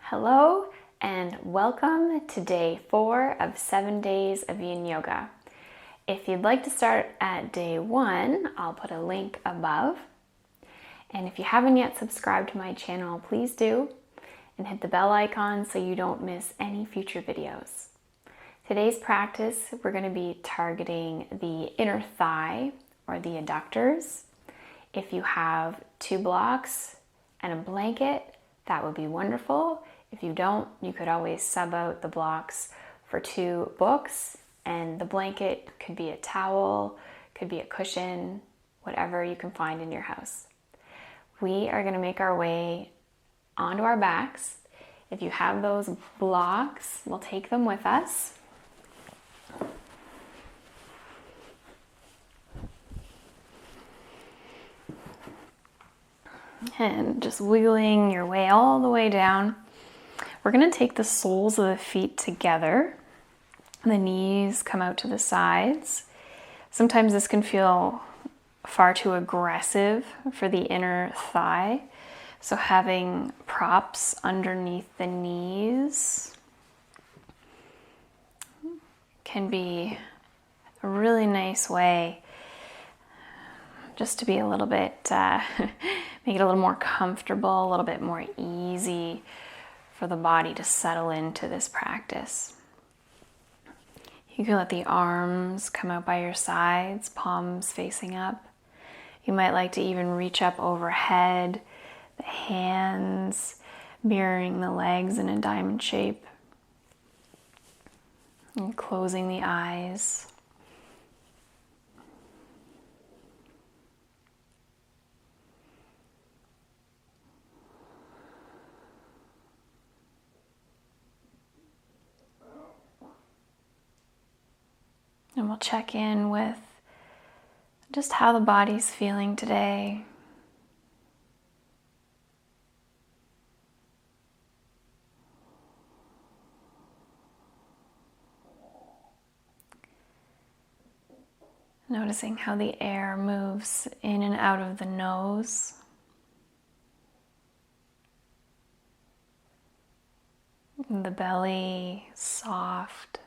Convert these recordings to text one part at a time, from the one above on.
Hello and welcome to day 4 of 7 days of yin yoga. If you'd like to start at day 1, I'll put a link above. And if you haven't yet subscribed to my channel, please do, and hit the bell icon so you don't miss any future videos. Today's practice, we're going to be targeting the inner thigh or the adductors. If you have 2 blocks and a blanket, that would be wonderful. If you don't, you could always sub out the blocks for 2 books, and the blanket could be a towel, could be a cushion, whatever you can find in your house. We are going to make our way onto our backs. If you have those blocks, we'll take them with us. And just wiggling your way all the way down. We're going to take the soles of the feet together. The knees come out to the sides. Sometimes this can feel far too aggressive for the inner thigh. So having props underneath the knees can be a really nice way just to be a little bit, make it a little more comfortable, a little bit more easy for the body to settle into this practice. You can let the arms come out by your sides, palms facing up. You might like to even reach up overhead, the hands mirroring the legs in a diamond shape, and closing the eyes. And we'll check in with just how the body's feeling today. Noticing how the air moves in and out of the nose. The belly soft.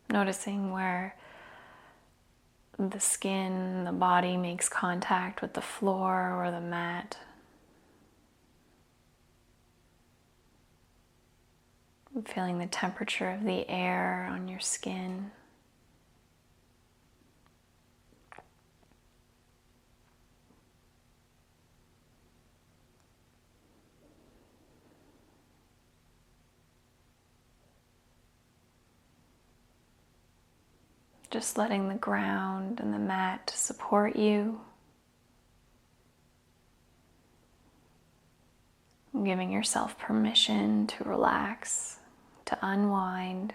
Noticing where the skin, the body makes contact with the floor or the mat. Feeling the temperature of the air on your skin. Just letting the ground and the mat support you. Giving yourself permission to relax, to unwind.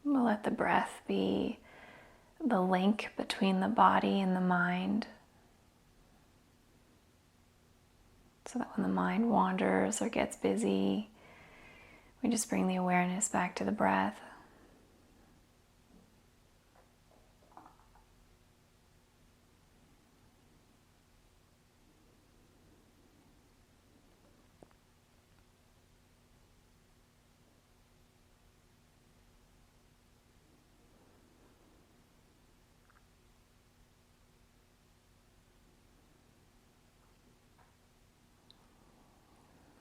We'll let the breath be the link between the body and the mind, so that when the mind wanders or gets busy, we just bring the awareness back to the breath.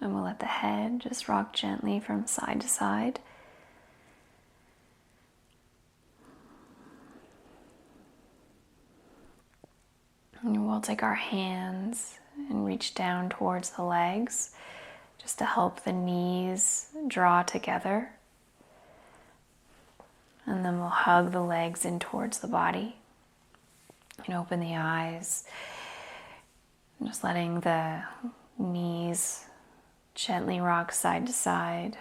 And we'll let the head just rock gently from side to side. And we'll take our hands and reach down towards the legs just to help the knees draw together. And then we'll hug the legs in towards the body and open the eyes. Just letting the knees gently rock side to side.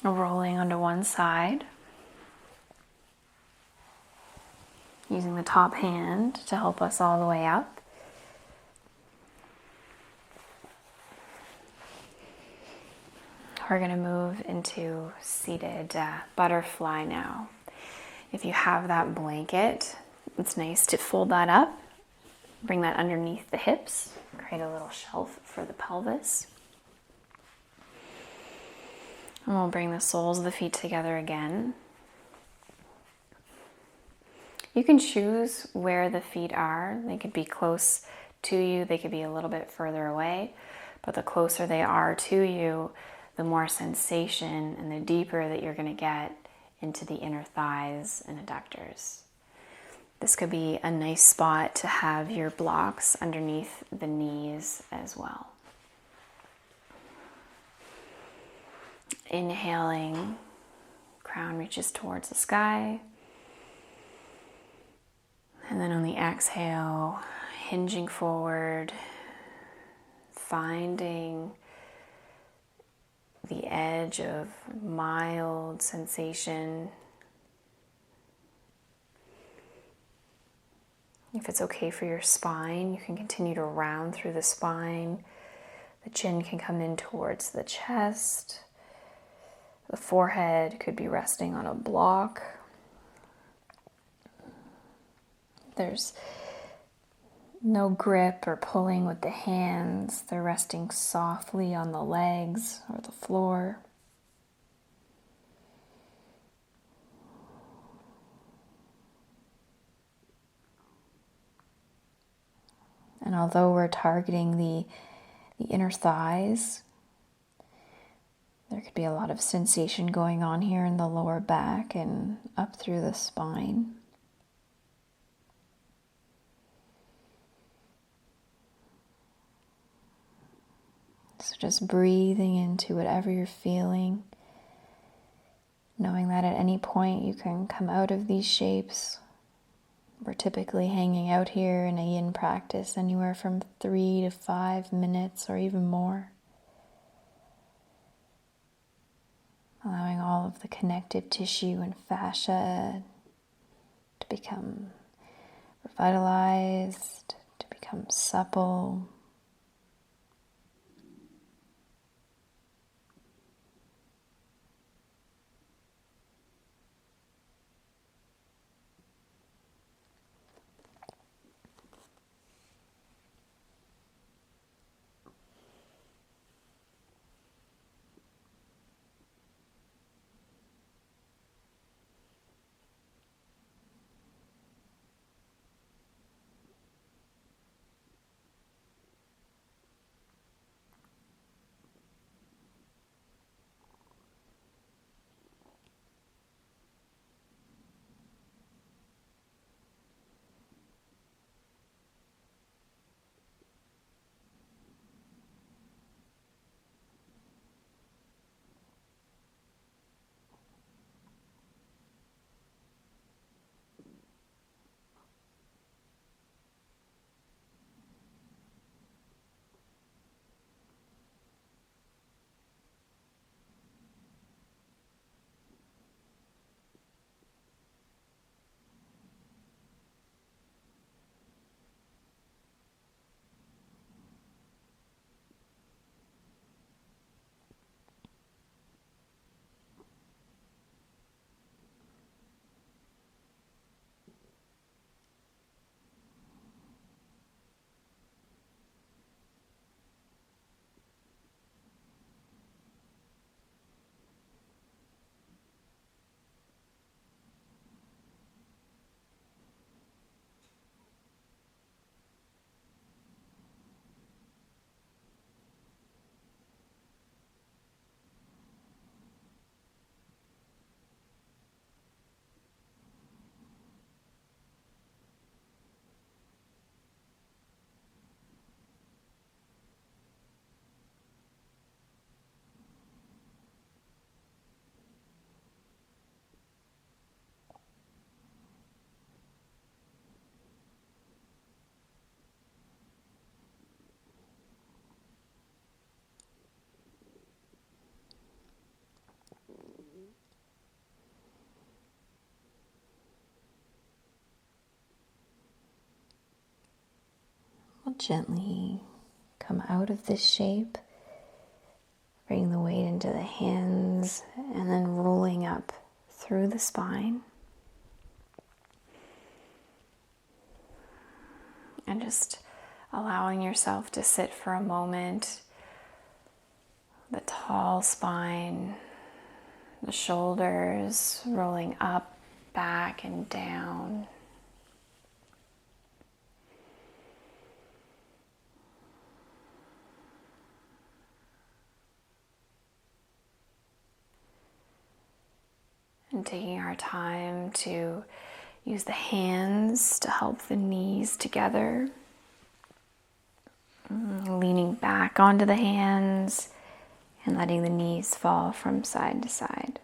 Rolling onto one side. Using the top hand to help us all the way up. We're going to move into seated butterfly now. If you have that blanket, it's nice to fold that up, bring that underneath the hips, create a little shelf for the pelvis. And we'll bring the soles of the feet together again. You can choose where the feet are. They could be close to you, they could be a little bit further away, but the closer they are to you, the more sensation and the deeper that you're going to get into the inner thighs and adductors. This could be a nice spot to have your blocks underneath the knees as well. Inhaling, crown reaches towards the sky. And then on the exhale, hinging forward, finding the edge of mild sensation. If it's okay for your spine, you can continue to round through the spine. The chin can come in towards the chest. The forehead could be resting on a block. There's no grip or pulling with the hands. They're resting softly on the legs or the floor. And although we're targeting the inner thighs, there could be a lot of sensation going on here in the lower back and up through the spine. So just breathing into whatever you're feeling, knowing that at any point you can come out of these shapes. We're typically hanging out here in a yin practice anywhere from 3 to 5 minutes or even more. Allowing all of the connective tissue and fascia to become revitalized, to become supple. We'll gently come out of this shape, bring the weight into the hands, and then rolling up through the spine. And just allowing yourself to sit for a moment. The tall spine, the shoulders rolling up, back, and down. And taking our time to use the hands to help the knees together. Leaning back onto the hands and letting the knees fall from side to side.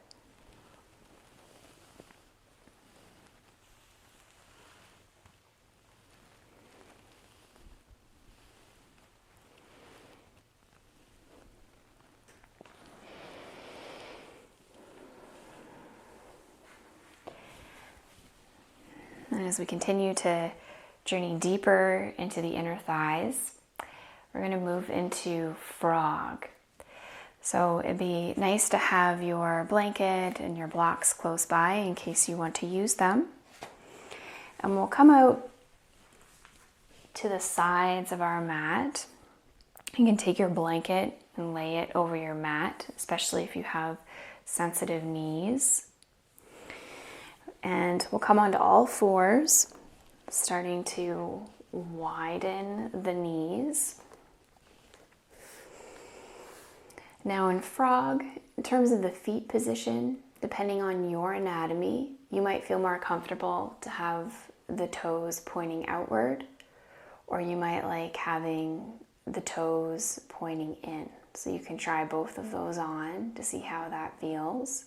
And as we continue to journey deeper into the inner thighs, we're going to move into frog. So it'd be nice to have your blanket and your blocks close by in case you want to use them. And we'll come out to the sides of our mat. You can take your blanket and lay it over your mat, especially if you have sensitive knees. And we'll come onto all fours, starting to widen the knees. Now in frog, in terms of the feet position, depending on your anatomy, you might feel more comfortable to have the toes pointing outward, or you might like having the toes pointing in. So you can try both of those on to see how that feels.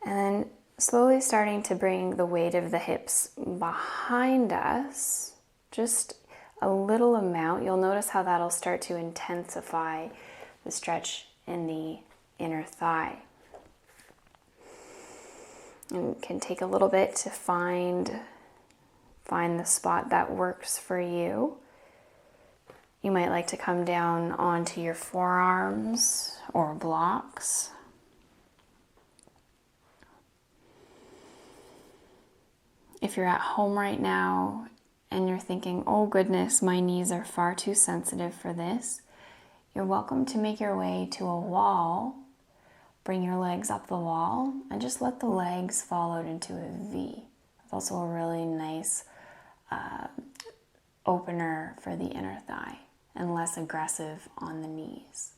And then slowly starting to bring the weight of the hips behind us, just a little amount. You'll notice how that'll start to intensify the stretch in the inner thigh. And it can take a little bit to find the spot that works for you. You might like to come down onto your forearms or blocks. If you're at home right now and you're thinking, oh goodness, my knees are far too sensitive for this, you're welcome to make your way to a wall. Bring your legs up the wall and just let the legs fall out into a V. It's also a really nice opener for the inner thigh and less aggressive on the knees.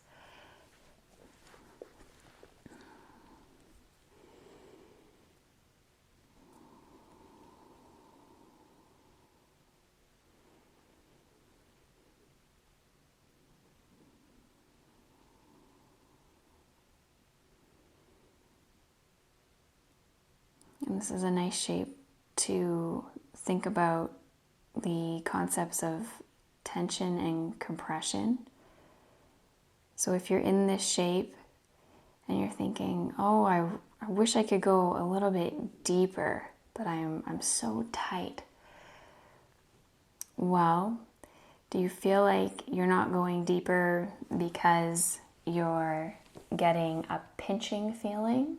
And this is a nice shape to think about the concepts of tension and compression. So if you're in this shape and you're thinking, oh, I wish I could go a little bit deeper, but I'm so tight. Well, do you feel like you're not going deeper because you're getting a pinching feeling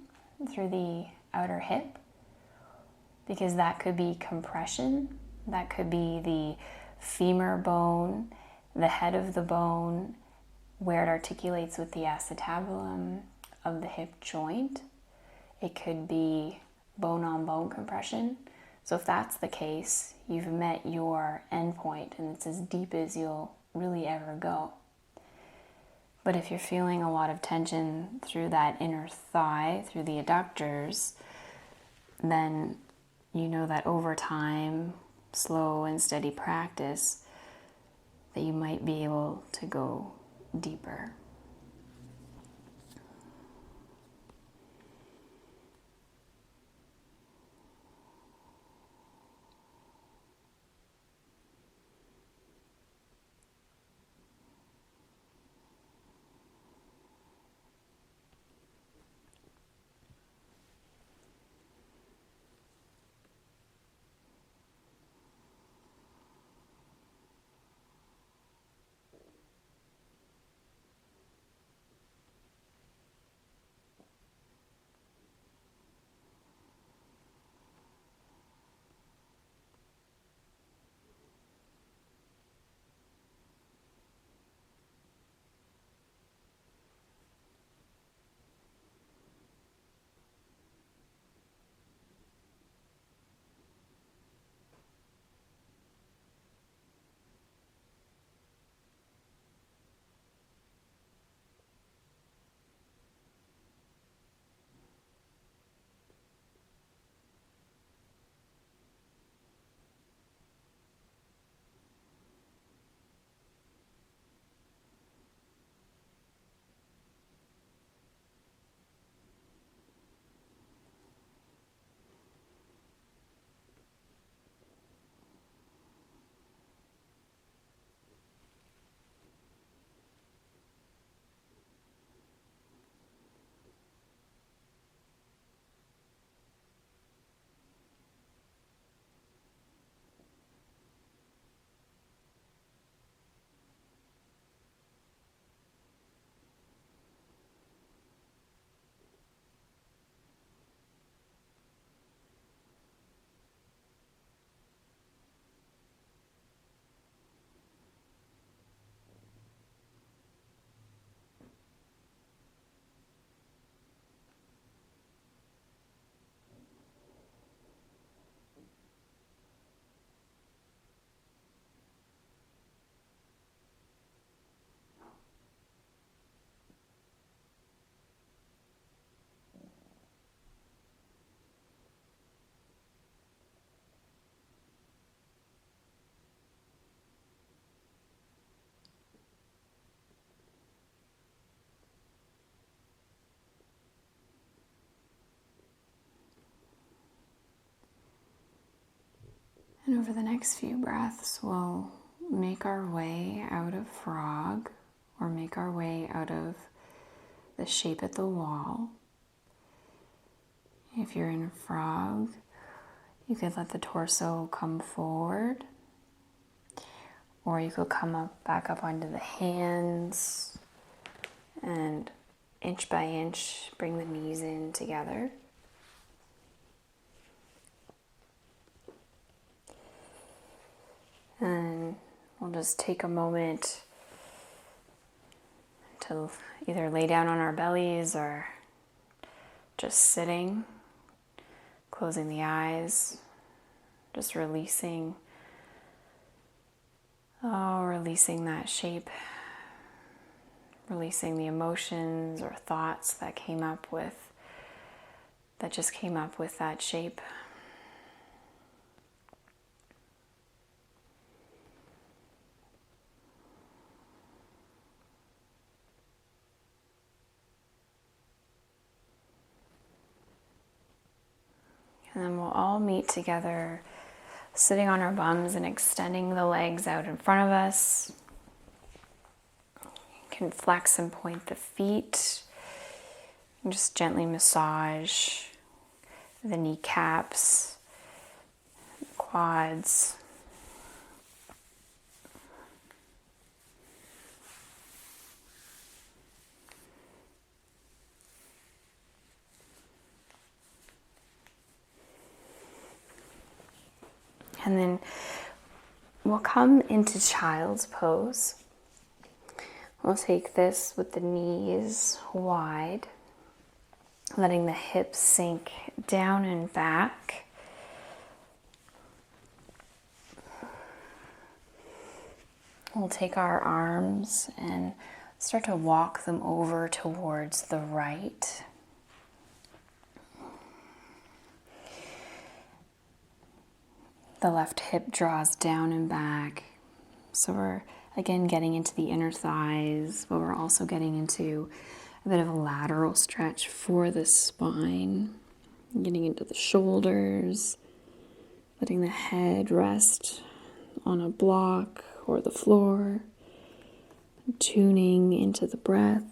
through the outer hip? Because that could be compression, that could be the femur bone, the head of the bone, where it articulates with the acetabulum of the hip joint. It could be bone-on-bone compression. So if that's the case, you've met your endpoint and it's as deep as you'll really ever go. But if you're feeling a lot of tension through that inner thigh, through the adductors, then you know that over time, slow and steady practice, that you might be able to go deeper. And over the next few breaths, we'll make our way out of frog, or make our way out of the shape at the wall. If you're in a frog, you could let the torso come forward, or you could come up, back up onto the hands, and inch by inch, bring the knees in together. And we'll just take a moment to either lay down on our bellies or just sitting, closing the eyes, just releasing that shape, releasing the emotions or thoughts that just came up with that shape. And then we'll all meet together, sitting on our bums and extending the legs out in front of us. You can flex and point the feet. And just gently massage the kneecaps, quads. And then we'll come into child's pose. We'll take this with the knees wide, letting the hips sink down and back. We'll take our arms and start to walk them over towards the right. The left hip draws down and back. So we're again getting into the inner thighs, but we're also getting into a bit of a lateral stretch for the spine. Getting into the shoulders, letting the head rest on a block or the floor, tuning into the breath.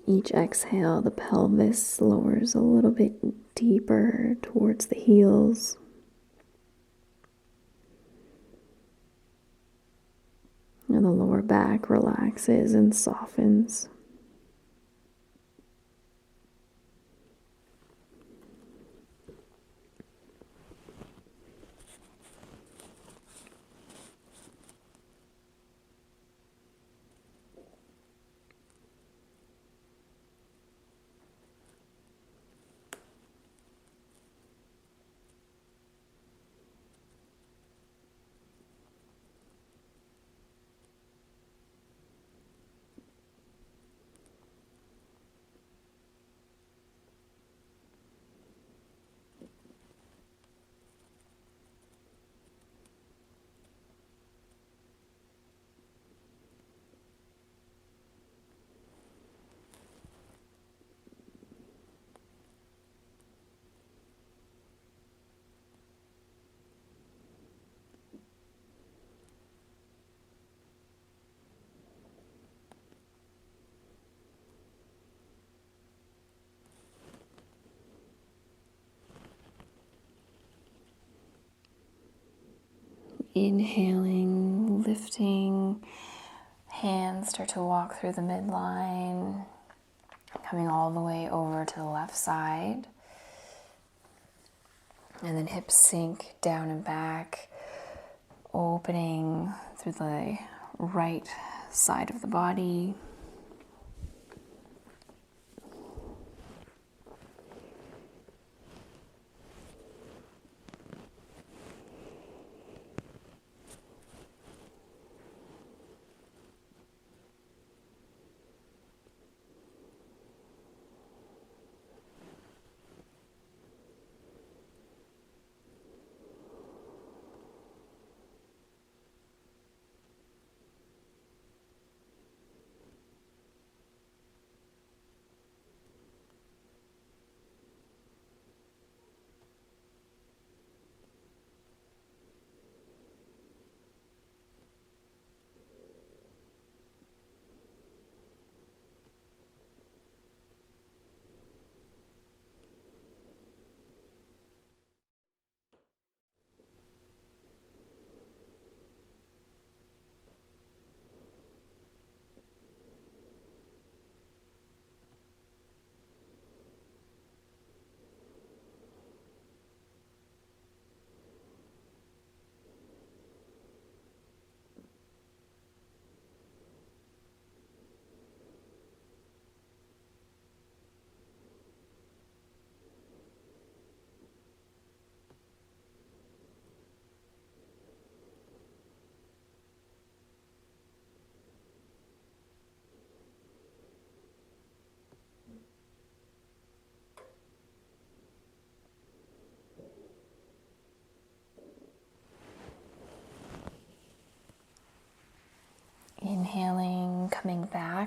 Each exhale, the pelvis lowers a little bit deeper towards the heels. And the lower back relaxes and softens. Inhaling, lifting, hands start to walk through the midline, coming all the way over to the left side. And then hips sink down and back, opening through the right side of the body.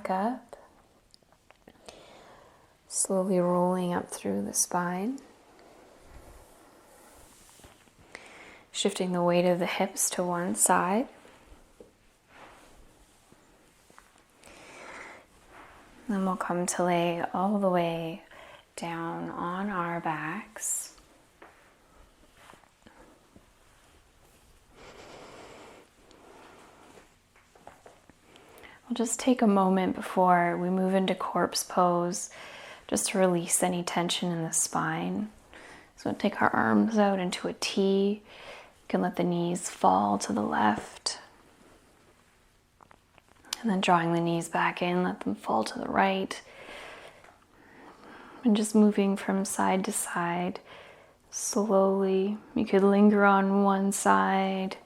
back up, slowly rolling up through the spine. Shifting the weight of the hips to one side. Then we'll come to lay all the way down on our backs. We'll just take a moment before we move into corpse pose, just to release any tension in the spine. So we'll take our arms out into a T. You can let the knees fall to the left. And then drawing the knees back in, let them fall to the right. And just moving from side to side slowly. You could linger on one side.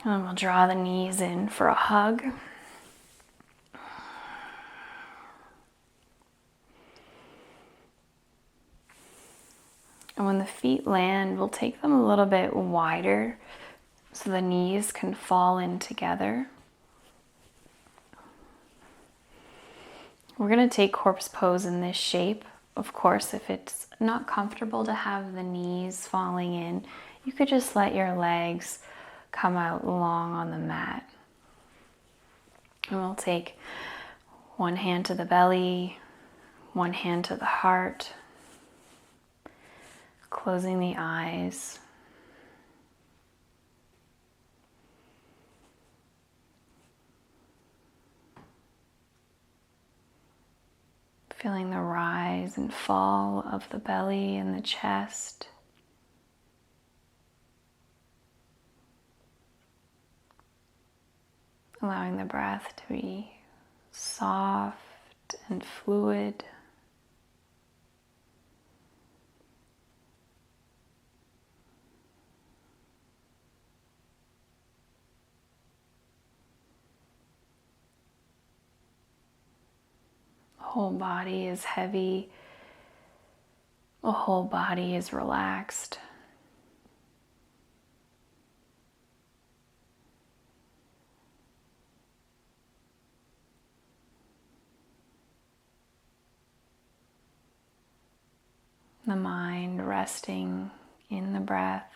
And then we'll draw the knees in for a hug. And when the feet land, we'll take them a little bit wider so the knees can fall in together. We're going to take corpse pose in this shape. Of course, if it's not comfortable to have the knees falling in, you could just let your legs come out long on the mat. And we'll take one hand to the belly, one hand to the heart, closing the eyes. Feeling the rise and fall of the belly and the chest. Allowing the breath to be soft and fluid. The whole body is heavy. The whole body is relaxed. The mind resting in the breath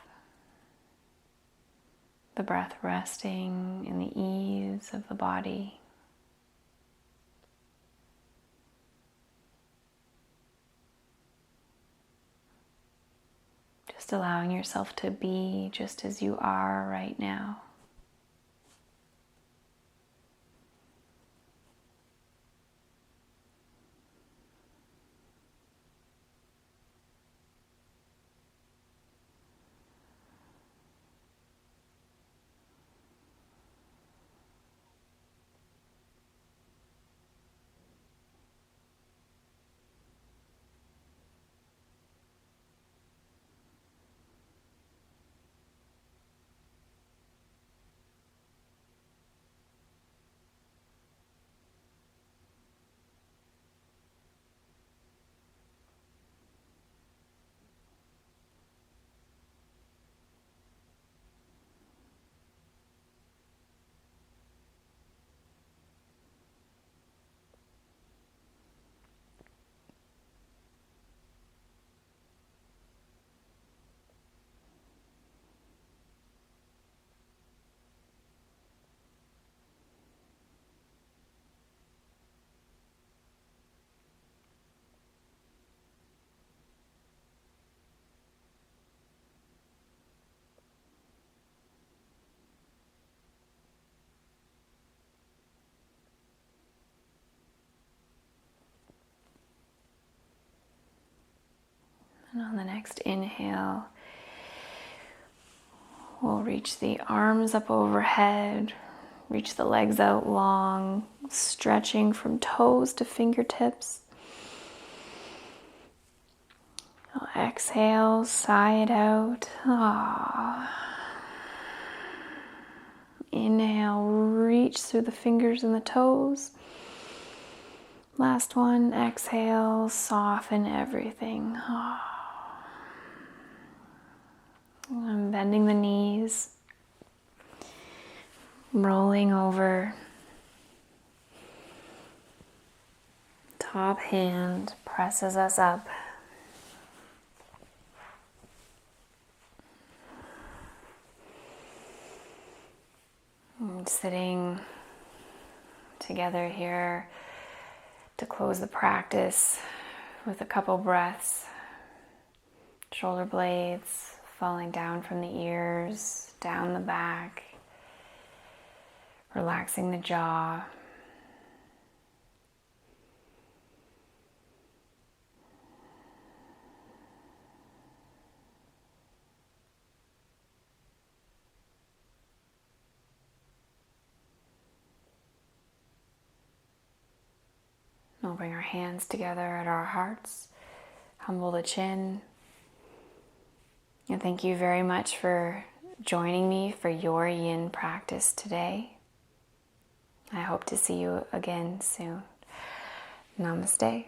resting in the ease of the body. Just allowing yourself to be just as you are right now. And on the next inhale, we'll reach the arms up overhead, reach the legs out long, stretching from toes to fingertips. We'll exhale, sigh it out. Inhale, reach through the fingers and the toes. Last one, exhale, soften everything. I'm bending the knees, rolling over. Top hand presses us up. And sitting together here to close the practice with a couple breaths. Shoulder blades falling down from the ears, down the back, relaxing the jaw. We'll bring our hands together at our hearts, humble the chin. And thank you very much for joining me for your yin practice today. I hope to see you again soon. Namaste.